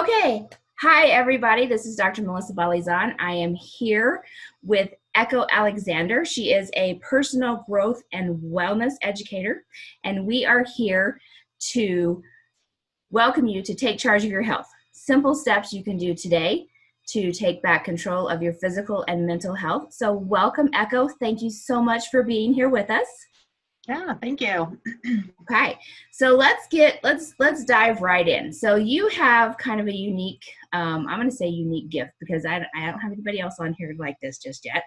Okay. Hi, everybody. This is Dr. Melissa Balizan. I am here with Echo Alexzander. She is a personal growth and wellness educator, and we are here to welcome you to take charge of your health. Simple steps you can do today to take back control of your physical and mental health. So welcome, Echo. Thank you so much for being here with us. Yeah, thank you. Okay, so let's dive right in. So you have kind of a unique, I'm going to say unique gift because I don't have anybody else on here like this just yet.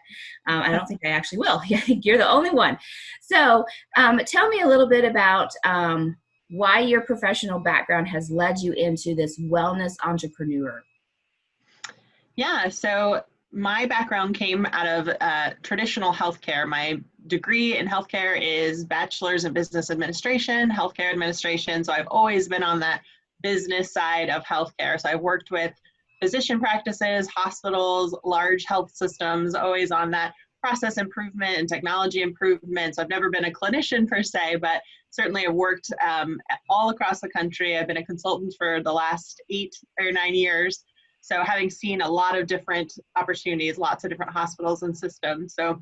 I don't think I actually will. You're the only one. So tell me a little bit about why your professional background has led you into this wellness entrepreneur. Yeah, so my background came out of traditional healthcare. My degree in healthcare is bachelor's in business administration, healthcare administration. So I've always been on that business side of healthcare. So I've worked with physician practices, hospitals, large health systems, always on that process improvement and technology improvement. So I've never been a clinician per se, but certainly I've worked all across the country. I've been a consultant for the last 8 or 9 years. So having seen a lot of different opportunities, lots of different hospitals and systems. So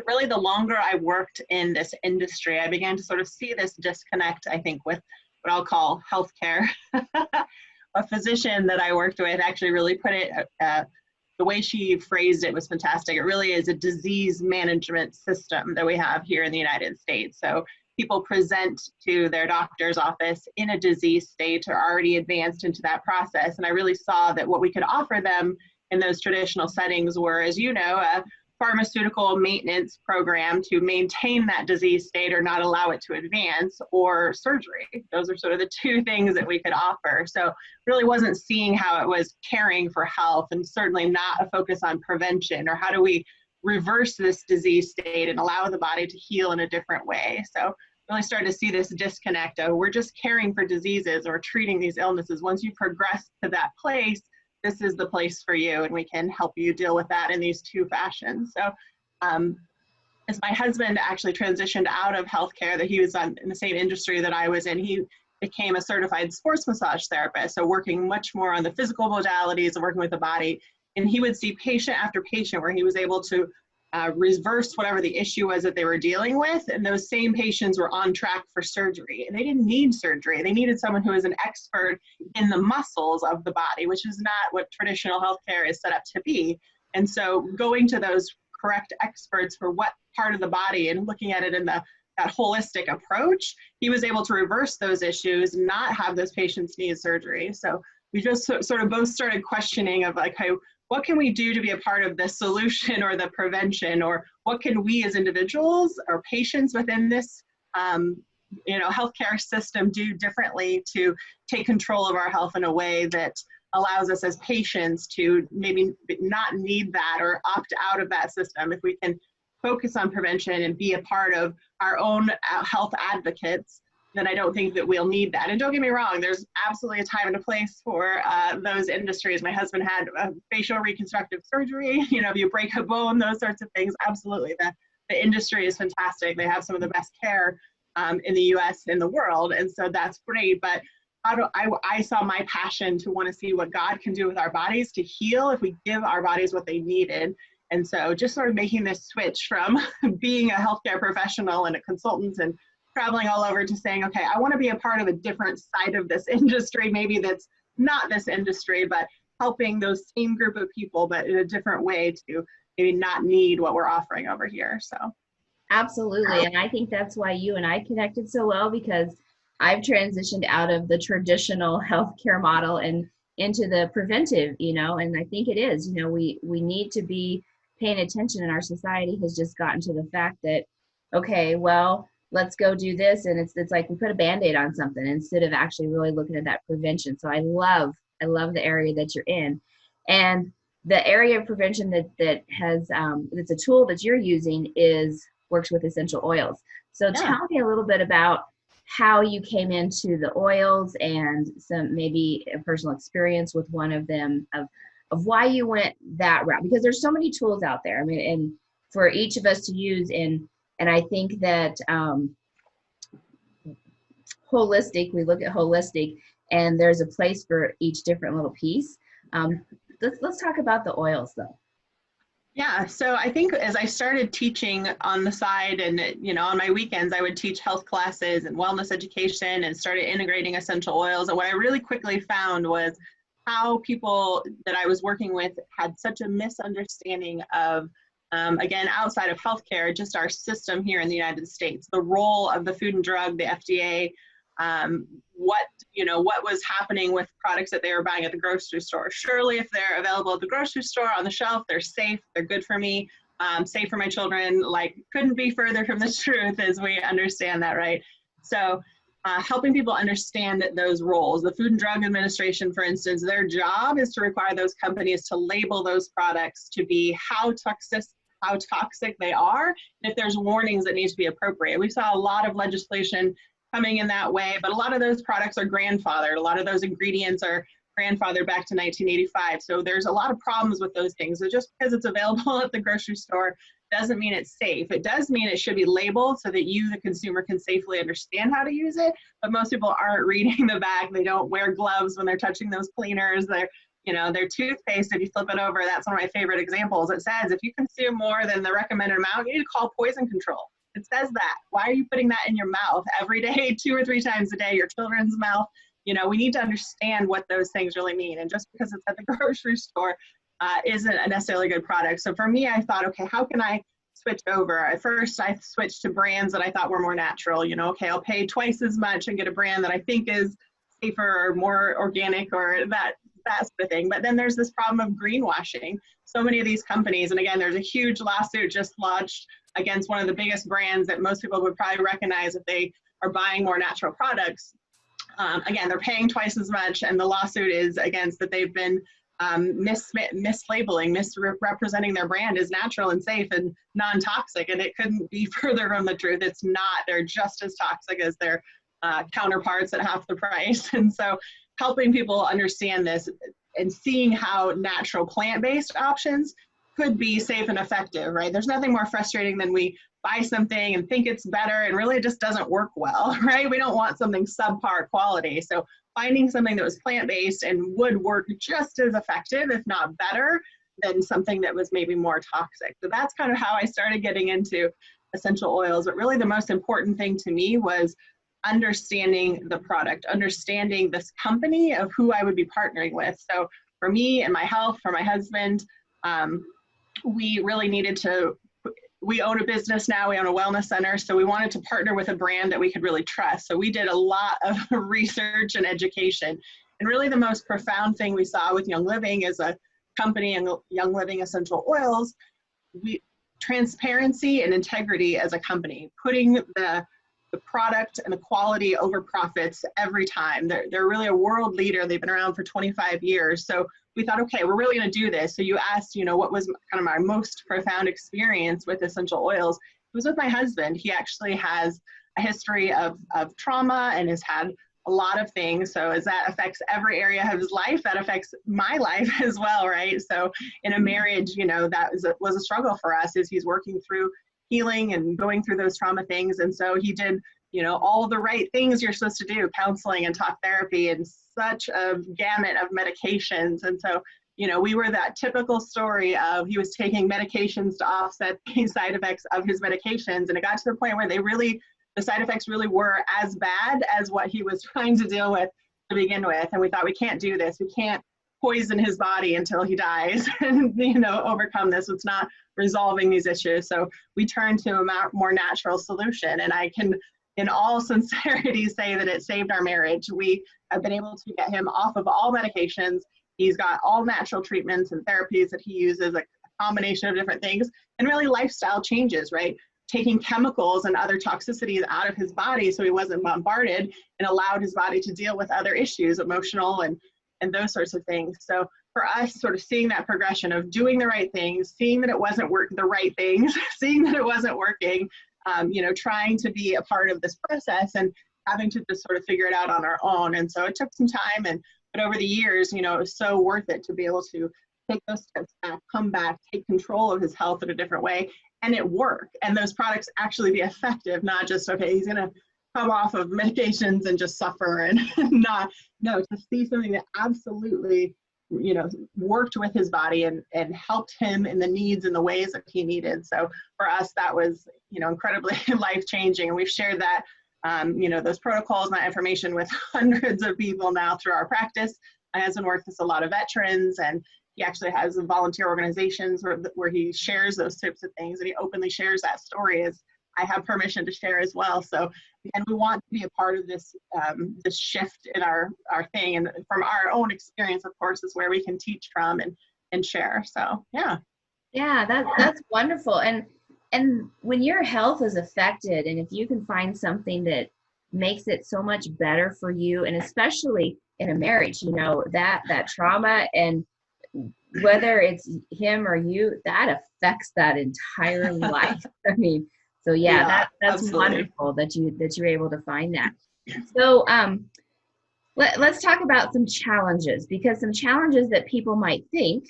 really the longer I worked in this industry, I began to sort of see this disconnect, I think, with what I'll call healthcare. A physician that I worked with actually really put it, the way she phrased it was fantastic. It really is a disease management system that we have here in the United States. So people present to their doctor's office in a disease state or already advanced into that process. And I really saw that what we could offer them in those traditional settings were, as you know, a pharmaceutical maintenance program to maintain that disease state or not allow it to advance, or surgery. Those are sort of the two things that we could offer. So really wasn't seeing how it was caring for health, and certainly not a focus on prevention or how do we reverse this disease state and allow the body to heal in a different way. So really started to see this disconnect of we're just caring for diseases or treating these illnesses. Once you progress to that place, this is the place for you, and we can help you deal with that in these two fashions. So as my husband actually transitioned out of healthcare, that he was in the same industry that I was in, he became a certified sports massage therapist. So working much more on the physical modalities and working with the body. And he would see patient after patient where he was able to reverse whatever the issue was that they were dealing with. And those same patients were on track for surgery. And they didn't need surgery. They needed someone who is an expert in the muscles of the body, which is not what traditional healthcare is set up to be. And so going to those correct experts for what part of the body and looking at it in that holistic approach, he was able to reverse those issues, not have those patients need surgery. So we just sort of both started questioning of like, hey, what can we do to be a part of the solution or the prevention, or what can we as individuals or patients within this healthcare system do differently to take control of our health in a way that allows us as patients to maybe not need that or opt out of that system. If we can focus on prevention and be a part of our own health advocates, then I don't think that we'll need that. And don't get me wrong, there's absolutely a time and a place for those industries. My husband had facial reconstructive surgery. You know, if you break a bone, those sorts of things, absolutely. The industry is fantastic. They have some of the best care in the US, in the world. And so that's great. But I saw my passion to want to see what God can do with our bodies to heal if we give our bodies what they needed. And so just sort of making this switch from being a healthcare professional and a consultant and traveling all over to saying, okay, I want to be a part of a different side of this industry, maybe that's not this industry, but helping those same group of people, but in a different way to maybe not need what we're offering over here. So Absolutely. And I think that's why you and I connected so well, because I've transitioned out of the traditional healthcare model and into the preventive, and I think it is, we need to be paying attention, and our society has just gotten to the fact that, okay, well, let's go do this. And it's like we put a Band-Aid on something instead of actually really looking at that prevention. So I love the area that you're in. And the area of prevention that has, that's a tool that you're using works with essential oils. So yeah. Tell me a little bit about how you came into the oils and some maybe a personal experience with one of them of why you went that route, because there's so many tools out there. I mean, and for each of us to use, and I think that holistic, we look at holistic, and there's a place for each different little piece. Let's talk about the oils though. Yeah, so I think as I started teaching on the side and, on my weekends, I would teach health classes and wellness education and started integrating essential oils. And what I really quickly found was how people that I was working with had such a misunderstanding of, again, outside of healthcare, just our system here in the United States, the role of the Food and Drug, the FDA, what was happening with products that they were buying at the grocery store. Surely if they're available at the grocery store on the shelf, they're safe, they're good for me, safe for my children, like couldn't be further from the truth as we understand that, right? So helping people understand those roles. The Food and Drug Administration, for instance, their job is to require those companies to label those products to be how toxic they are, and if there's warnings that need to be appropriate. We saw a lot of legislation coming in that way, but a lot of those products are grandfathered. A lot of those ingredients are grandfathered back to 1985. So there's a lot of problems with those things. So just because it's available at the grocery store doesn't mean it's safe. It does mean it should be labeled so that you, the consumer, can safely understand how to use it. But most people aren't reading the back. They don't wear gloves when they're touching those cleaners. Their toothpaste, if you flip it over, that's one of my favorite examples. It says, if you consume more than the recommended amount, you need to call poison control. It says that. Why are you putting that in your mouth every day, 2 or 3 times a day, your children's mouth? We need to understand what those things really mean. And just because it's at the grocery store isn't a necessarily good product. So for me, I thought, okay, how can I switch over? At first, I switched to brands that I thought were more natural. Okay, I'll pay twice as much and get a brand that I think is safer or more organic or that sort of thing. But then there's this problem of greenwashing. So many of these companies, and again, there's a huge lawsuit just lodged against one of the biggest brands that most people would probably recognize if they are buying more natural products. Again, they're paying twice as much, and the lawsuit is against that they've been mislabeling, misrepresenting their brand as natural and safe and non-toxic, and it couldn't be further from the truth. It's not. They're just as toxic as their counterparts at half the price. And so helping people understand this and seeing how natural plant-based options could be safe and effective, right? There's nothing more frustrating than we buy something and think it's better and really it just doesn't work well, right? We don't want something subpar quality. So finding something that was plant-based and would work just as effective, if not better, than something that was maybe more toxic. So that's kind of how I started getting into essential oils. But really the most important thing to me was understanding the product, understanding this company of who I would be partnering with. So for me and my health, for my husband, we really needed to, we own a business now, we own a wellness center, so we wanted to partner with a brand that we could really trust. So we did a lot of research and education. And really the most profound thing we saw with Young Living as a company and Young Living Essential Oils, transparency and integrity as a company, putting the product and the quality over profits every time. They're really a world leader. They've been around for 25 years. So we thought, okay, we're really going to do this. So you asked, what was kind of my most profound experience with essential oils? It was with my husband. He actually has a history of trauma and has had a lot of things. So as that affects every area of his life, that affects my life as well, right? So in a marriage, that was a struggle for us as he's working through healing and going through those trauma things. And so he did, all the right things you're supposed to do, counseling and talk therapy and such a gamut of medications. And so, we were that typical story of he was taking medications to offset the side effects of his medications. And it got to the point where the side effects really were as bad as what he was trying to deal with to begin with. And we thought, we can't do this. We can't poison his body until he dies and, overcome this. It's not resolving these issues. So we turned to a more natural solution. And I can, in all sincerity, say that it saved our marriage. We have been able to get him off of all medications. He's got all natural treatments and therapies that he uses, a combination of different things, and really lifestyle changes, right? Taking chemicals and other toxicities out of his body so he wasn't bombarded and allowed his body to deal with other issues, emotional and those sorts of things. So for us, sort of seeing that progression of doing the right things, seeing that it wasn't working, the right things, seeing that it wasn't working, trying to be a part of this process and having to just sort of figure it out on our own. And so it took some time, but over the years, it was so worth it to be able to take those steps back, come back, take control of his health in a different way, and it worked. And those products actually be effective, not just, okay, he's going to come off of medications and just suffer and not, no, to see something that absolutely, you know, worked with his body and helped him in the needs and the ways that he needed. So for us, that was, you know, incredibly life-changing. And we've shared that, you know, those protocols and that information with hundreds of people now through our practice. My husband works with a lot of veterans, and he actually has volunteer organizations where he shares those types of things, and he openly shares that story as I have permission to share as well. So, and we want to be a part of this this shift in our thing, and from our own experience, of course, is where we can teach from and share. So, yeah. Yeah, that's wonderful. And when your health is affected, and if you can find something that makes it so much better for you, and especially in a marriage, you know, that trauma, and whether it's him or you, that affects that entire life. I mean, so yeah, that's absolutely wonderful that you're able to find that. So let's talk about some challenges, because some challenges that people might think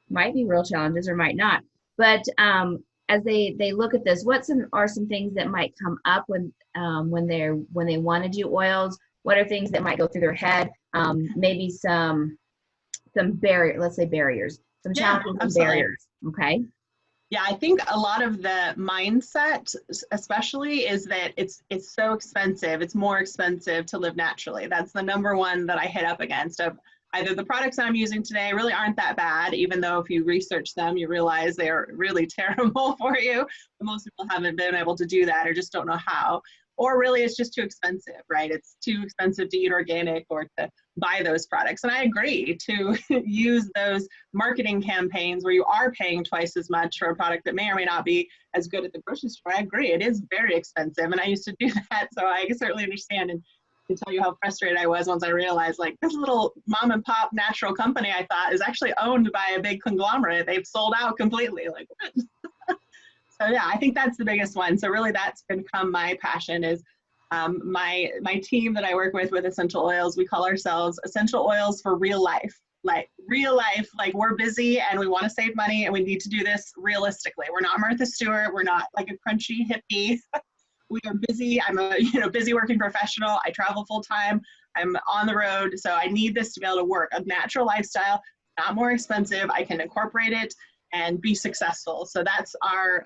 might be real challenges or might not. But as they look at this, are some things that might come up when they want to do oils? What are things that might go through their head? Maybe some let's say barriers, some challenges and barriers. Okay. Yeah, I think a lot of the mindset, especially, is that it's so expensive. It's more expensive to live naturally. That's the number one that I hit up against. Of either the products I'm using today really aren't that bad, even though if you research them, you realize they are really terrible for you. But most people haven't been able to do that or just don't know how. Or really, it's just too expensive, right? It's too expensive to eat organic or to buy those products. And I agree to use those marketing campaigns where you are paying twice as much for a product that may or may not be as good at the grocery store. I agree, it is very expensive. And I used to do that, so I certainly understand and can tell you how frustrated I was once I realized, like, this little mom and pop natural company I thought is actually owned by a big conglomerate. They've sold out completely. Like, what? So yeah, I think that's the biggest one. So really that's become my passion is my team that I work with essential oils. We call ourselves Essential Oils for Real Life. Like real life, like we're busy and we want to save money and we need to do this realistically. We're not Martha Stewart. We're not like a crunchy hippie. We are busy. I'm a busy working professional. I travel full time. I'm on the road. So I need this to be able to work. A natural lifestyle, not more expensive. I can incorporate it and be successful. So that's our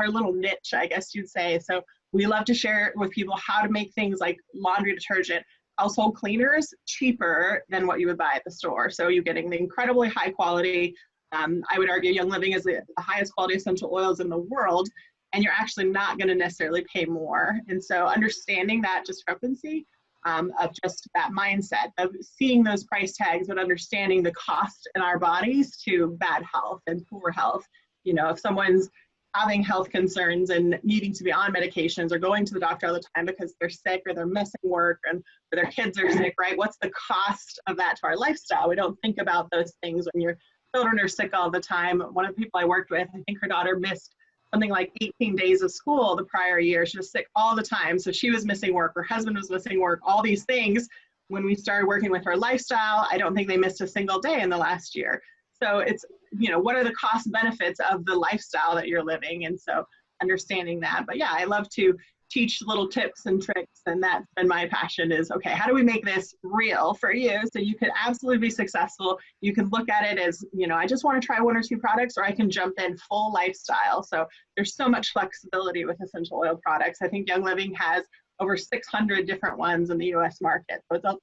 little niche, I guess you'd say. So we love to share with people how to make things like laundry detergent, household cleaners cheaper than what you would buy at the store. So you're getting the incredibly high quality, I would argue Young Living is the highest quality essential oils in the world, and you're actually not gonna necessarily pay more. And so understanding that discrepancy of just that mindset of seeing those price tags, but understanding the cost in our bodies to bad health and poor health. You know, if someone's having health concerns and needing to be on medications or going to the doctor all the time because they're sick or they're missing work and or their kids are sick, right? What's the cost of that to our lifestyle? We don't think about those things when your children are sick all the time. One of the people I worked with, I think her daughter missed something like 18 days of school the prior year. She was sick all the time. So she was missing work. Her husband was missing work, all these things. When we started working with her lifestyle, I don't think they missed a single day in the last year. So it's, what are the cost benefits of the lifestyle that you're living? And so understanding that. But yeah, I love to teach little tips and tricks. And that's been my passion is, okay, how do we make this real for you so you can absolutely be successful? You can look at it as, I just want to try one or two products, or I can jump in full lifestyle. So there's so much flexibility with essential oil products. I think Young Living has over 600 different ones in the US market. So it's a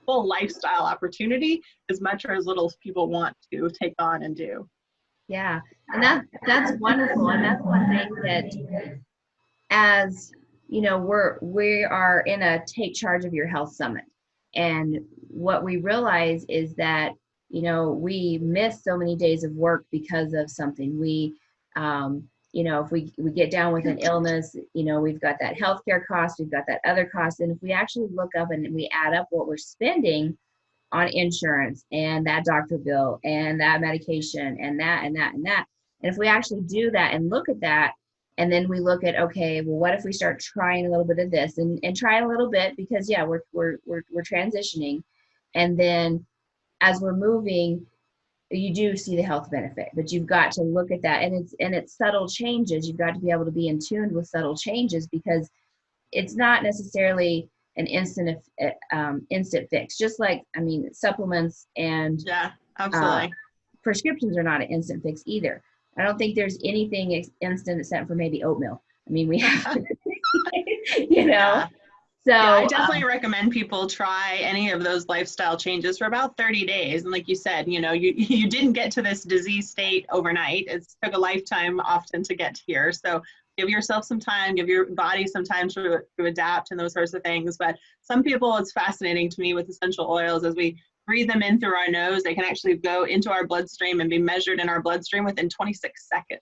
full lifestyle opportunity as much or as little as people want to take on and do. Yeah, and that's wonderful. And that's one thing that, as we are in a Take Charge of Your Health Summit. And what we realize is that, we miss so many days of work because of something. We, if we get down with an illness, we've got that healthcare cost, we've got that other cost. And if we actually look up and we add up what we're spending on insurance and that doctor bill and that medication and that and that and that, and if we actually do that and look at that, and then we look at, okay, well, what if we start trying a little bit of this and try a little bit, because yeah, we're transitioning, and then as we're moving, you do see the health benefit, but you've got to look at that, and it's subtle changes. You've got to be able to be in tune with subtle changes, because it's not necessarily an instant fix. Just like, I mean, supplements and Yeah, uh, absolutely. prescriptions are not an instant fix either. I don't think there's anything instant except for maybe oatmeal. I mean, we have, you know, Yeah. Yeah, I so definitely recommend people try any of those lifestyle changes for about 30 days. And like you said, you didn't get to this disease state overnight. It took a lifetime often to get here. So give yourself some time, give your body some time to adapt and those sorts of things. But some people, it's fascinating to me with essential oils as we breathe them in through our nose, they can actually go into our bloodstream and be measured in our bloodstream within 26 seconds.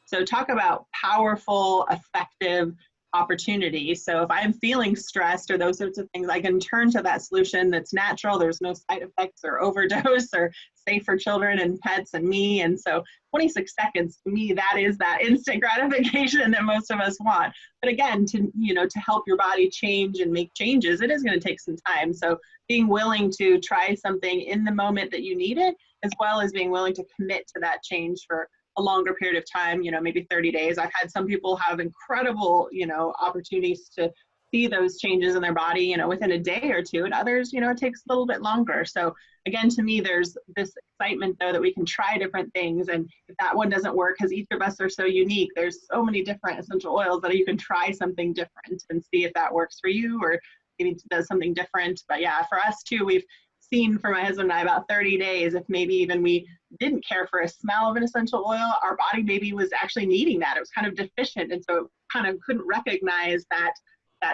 So talk about powerful, effective opportunity. So if I'm feeling stressed or those sorts of things, I can turn to that solution that's natural. There's no side effects or overdose or safe for children and pets and me. And so 26 seconds to me, that is that instant gratification that most of us want. But again, to help your body change and make changes, it is going to take some time. So being willing to try something in the moment that you need it, as well as being willing to commit to that change for a longer period of time, maybe 30 days. I've had some people have incredible, opportunities to see those changes in their body, within a day or two, and others, it takes a little bit longer. So again, to me, there's this excitement though that we can try different things. And if that one doesn't work, because each of us are so unique, there's so many different essential oils that you can try something different and see if that works for you or maybe does something different. But yeah, for us too, we've seen for my husband and I about 30 days, if maybe even we didn't care for a smell of an essential oil, our body maybe was actually needing that. It was kind of deficient. And so it kind of couldn't recognize that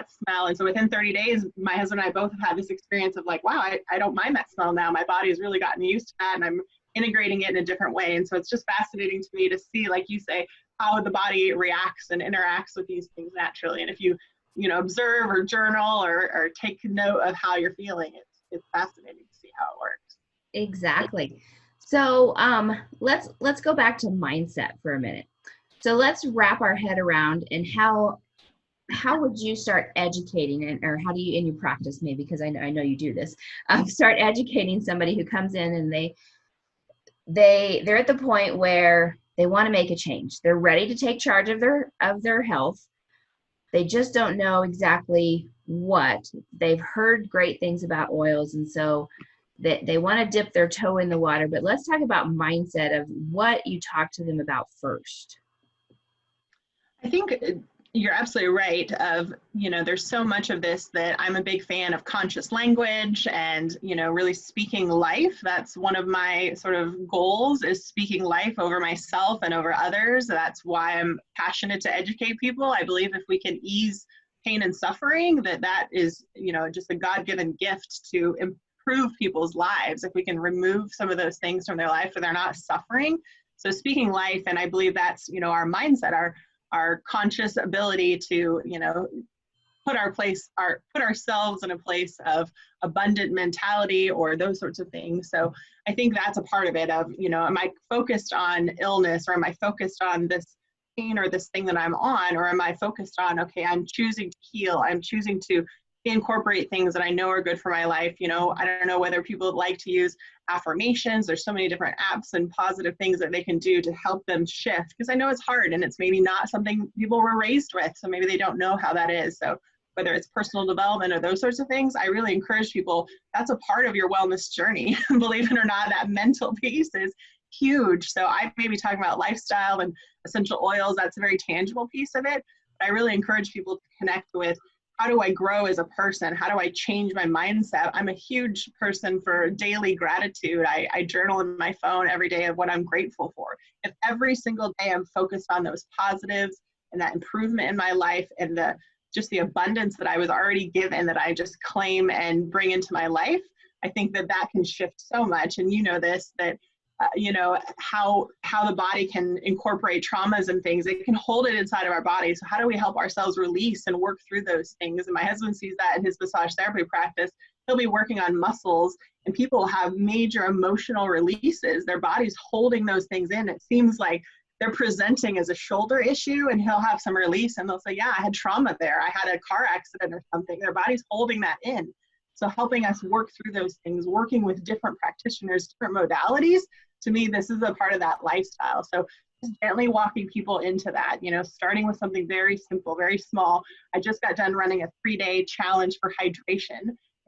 smell. And so within 30 days, my husband and I both have had this experience of like, wow, I don't mind that smell now. My body has really gotten used to that and I'm integrating it in a different way. And so it's just fascinating to me to see, like you say, how the body reacts and interacts with these things naturally. And if you observe or journal or take note of how you're feeling, it's fascinating to see how it works. exactly. So let's go back to mindset for a minute. So let's wrap our head around and how would you start educating, and or how do you in your practice maybe, because I know you do this, start educating somebody who comes in and they're at the point where they want to make a change. They're ready to take charge of their health. They just don't know exactly what. They've heard great things about oils, and so they want to dip their toe in the water. But let's talk about mindset of what you talk to them about first. I think you're absolutely right of, there's so much of this that I'm a big fan of conscious language and, really speaking life. That's one of my sort of goals is speaking life over myself and over others. That's why I'm passionate to educate people. I believe if we can ease pain and suffering, that is, just a God-given gift to improve people's lives. If we can remove some of those things from their life so they're not suffering. So speaking life, and I believe that's, our mindset, our conscious ability to, put ourselves in a place of abundant mentality or those sorts of things. So I think that's a part of it of, am I focused on illness or am I focused on this pain or this thing that I'm on, or am I focused on, okay, I'm choosing to heal. I'm choosing to incorporate things that I know are good for my life. I don't know whether people like to use affirmations. There's so many different apps and positive things that they can do to help them shift, because I know it's hard and it's maybe not something people were raised with. So maybe they don't know how that is. So whether it's personal development or those sorts of things, I really encourage people, that's a part of your wellness journey. Believe it or not, that mental piece is huge. So I may be talking about lifestyle and essential oils. That's a very tangible piece of it. But I really encourage people to connect with, how do I grow as a person? How do I change my mindset? I'm a huge person for daily gratitude. I journal in my phone every day of what I'm grateful for. If every single day I'm focused on those positives and that improvement in my life and just the abundance that I was already given that I just claim and bring into my life, I think that can shift so much. And this, that how the body can incorporate traumas and things. It can hold it inside of our body. So how do we help ourselves release and work through those things? And my husband sees that in his massage therapy practice. He'll be working on muscles and people have major emotional releases. Their body's holding those things in. It seems like they're presenting as a shoulder issue and he'll have some release and they'll say, yeah, I had trauma there. I had a car accident or something. Their body's holding that in. So helping us work through those things, working with different practitioners, different modalities, to me, this is a part of that lifestyle. So gently walking people into that, starting with something very simple, very small. I just got done running a 3-day challenge for hydration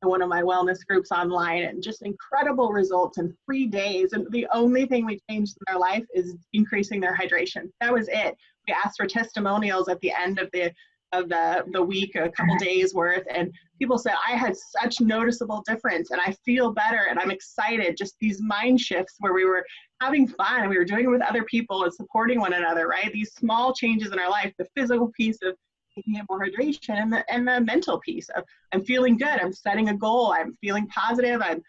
in one of my wellness groups online, and just incredible results in 3 days. And the only thing we changed in their life is increasing their hydration. That was it. We asked for testimonials at the end of the week, a couple days worth, and people said, I had such noticeable difference and I feel better and I'm excited. Just these mind shifts where we were having fun and we were doing it with other people and supporting one another, right? These small changes in our life, the physical piece of taking in more hydration, and the mental piece of I'm feeling good, I'm setting a goal, I'm feeling positive, I'm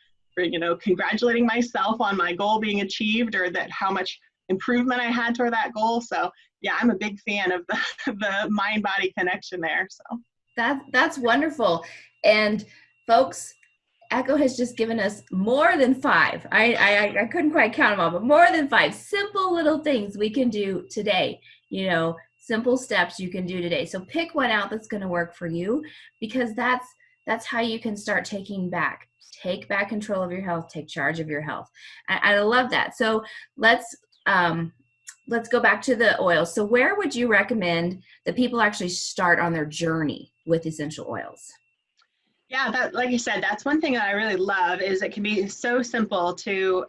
congratulating myself on my goal being achieved, or that how much improvement I had toward that goal. So yeah, I'm a big fan of the mind-body connection there. So that's wonderful. And folks, Echo has just given us more than 5. I couldn't quite count them all, but more than 5 simple little things we can do today. Simple steps you can do today. So pick one out that's going to work for you, because that's how you can start take back control of your health, take charge of your health. I love that. So let's go back to the oils. So where would you recommend that people actually start on their journey with essential oils? Yeah, that, like you said, that's one thing that I really love, is it can be so simple to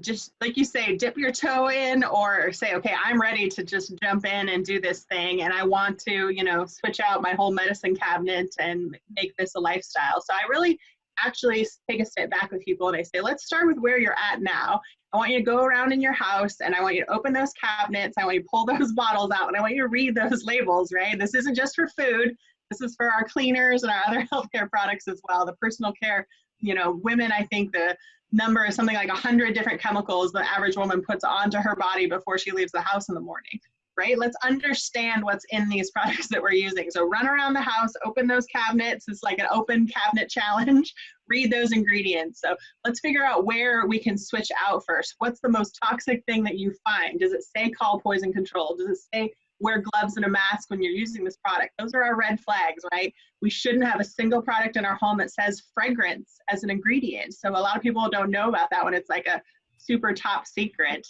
just, like you say, dip your toe in, or say, okay, I'm ready to just jump in and do this thing. And I want to, switch out my whole medicine cabinet and make this a lifestyle. So I really actually take a step back with people and I say, let's start with where you're at now. I want you to go around in your house and I want you to open those cabinets. I want you to pull those bottles out and I want you to read those labels, right? This isn't just for food. This is for our cleaners and our other healthcare products as well. The personal care, women, I think the number is something like 100 different chemicals the average woman puts onto her body before she leaves the house in the morning, right? Let's understand what's in these products that we're using. So run around the house, open those cabinets. It's like an open cabinet challenge. Read those ingredients. So let's figure out where we can switch out first. What's the most toxic thing that you find? Does it say call poison control? Does it say wear gloves and a mask when you're using this product? Those are our red flags, right? We shouldn't have a single product in our home that says fragrance as an ingredient. So a lot of people don't know about that when it's like a super top secret.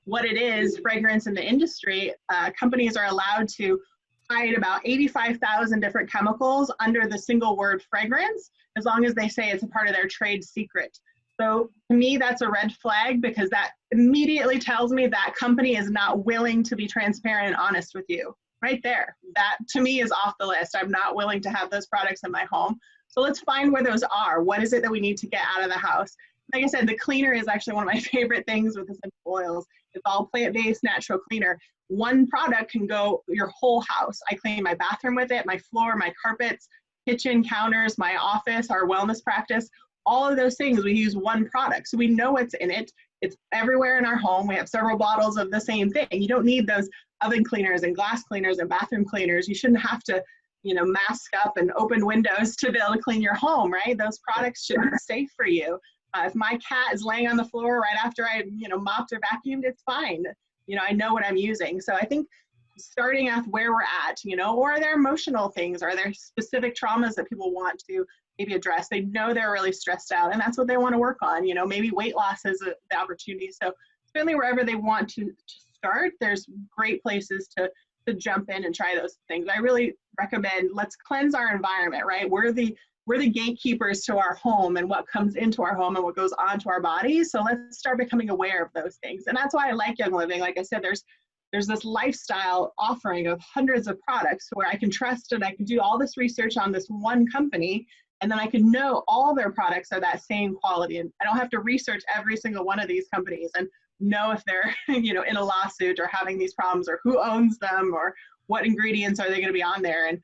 What it is, fragrance in the industry, companies are allowed to hide about 85,000 different chemicals under the single word fragrance, as long as they say it's a part of their trade secret. So to me, that's a red flag, because that immediately tells me that company is not willing to be transparent and honest with you. Right there. That to me is off the list. I'm not willing to have those products in my home. So let's find where those are. What is it that we need to get out of the house? Like I said, the cleaner is actually one of my favorite things with essential oils. It's all plant-based, natural cleaner. One product can go your whole house. I clean my bathroom with it, my floor, my carpets, kitchen, counters, my office, our wellness practice. All of those things, we use one product. So we know what's in it. It's everywhere in our home. We have several bottles of the same thing. You don't need those oven cleaners and glass cleaners and bathroom cleaners. You shouldn't have to, mask up and open windows to be able to clean your home, right? Those products should be safe for you. If my cat is laying on the floor right after I, mopped or vacuumed, it's fine. I know what I'm using. So I think starting at where we're at, or are there emotional things? Are there specific traumas that people want to maybe address? They know they're really stressed out and that's what they want to work on. Maybe weight loss is the opportunity. So certainly wherever they want to start, there's great places to jump in and try those things. I really recommend, let's cleanse our environment, right? We're the gatekeepers to our home and what comes into our home and what goes onto our bodies. So let's start becoming aware of those things. And that's why I like Young Living. Like I said, there's this lifestyle offering of hundreds of products where I can trust and I can do all this research on this one company, and then I can know all their products are that same quality. And I don't have to research every single one of these companies and know if they're, in a lawsuit or having these problems, or who owns them, or what ingredients are they going to be on there, and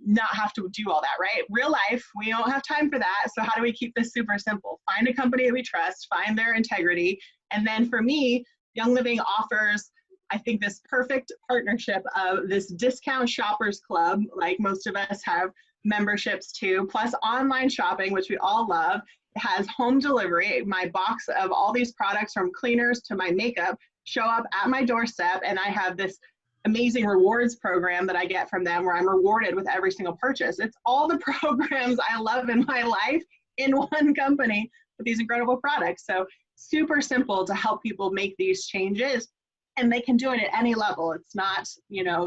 not have to do all that, right? Real life, we don't have time for that. So how do we keep this super simple? Find a company that we trust, find their integrity. And then for me, Young Living offers, I think, this perfect partnership of this discount shoppers club, like most of us have memberships to, plus online shopping, which we all love. It has home delivery. My box of all these products, from cleaners to my makeup, show up at my doorstep, and I have this amazing rewards program that I get from them where I'm rewarded with every single purchase. It's all the programs I love in my life in one company with these incredible products. So super simple to help people make these changes. And they can do it at any level. It's not,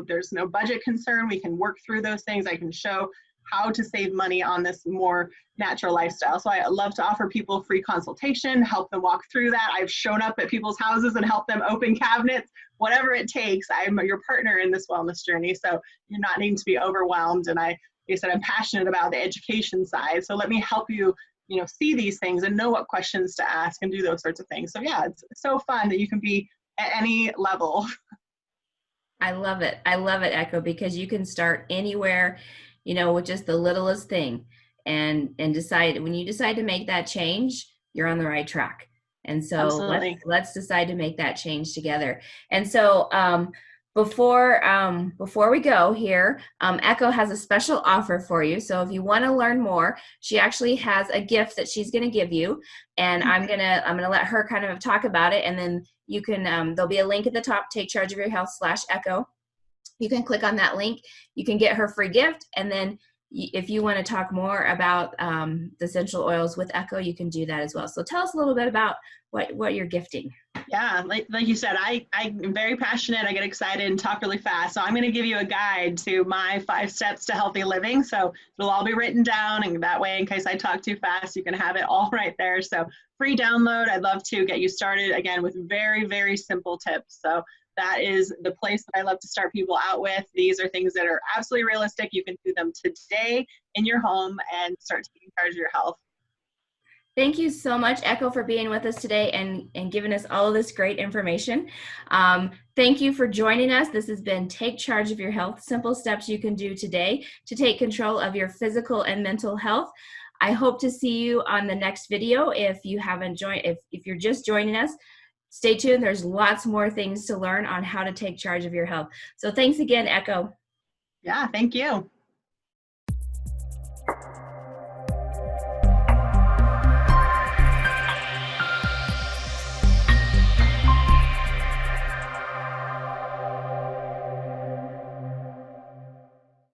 there's no budget concern. We can work through those things. I can show how to save money on this more natural lifestyle. So I love to offer people free consultation, help them walk through that. I've shown up at people's houses and helped them open cabinets, whatever it takes. I'm your partner in this wellness journey. So you're not needing to be overwhelmed. And like I said, I'm passionate about the education side. So let me help you, see these things and know what questions to ask and do those sorts of things. So yeah, it's so fun that you can be at any level. I love it. I love it, Echo, because you can start anywhere, with just the littlest thing, and decide, when you decide to make that change, you're on the right track. And so Absolutely. let's decide to make that change together. And so before we go here, Echo has a special offer for you. So if you want to learn more, she actually has a gift that she's going to give you, and I'm gonna let her kind of talk about it, and then you can there'll be a link at the top, Take Charge of Your Health /Echo. You can click on that link. You can get her free gift, and then if you want to talk more about the essential oils with Echo, you can do that as well. So tell us a little bit about what you're gifting. Yeah, like you said, I'm very passionate. I get excited and talk really fast. So I'm going to give you a guide to my 5 steps to healthy living. So it'll all be written down, and that way, in case I talk too fast, you can have it all right there. So free download. I'd love to get you started again with very, very simple tips. So that is the place that I love to start people out with. These are things that are absolutely realistic. You can do them today in your home and start taking charge of your health. Thank you so much, Echo, for being with us today and giving us all of this great information. Thank you for joining us. This has been Take Charge of Your Health, simple steps you can do today to take control of your physical and mental health. I hope to see you on the next video. If you haven't joined, if you're just joining us, stay tuned. There's lots more things to learn on how to take charge of your health. So thanks again, Echo. Yeah, thank you.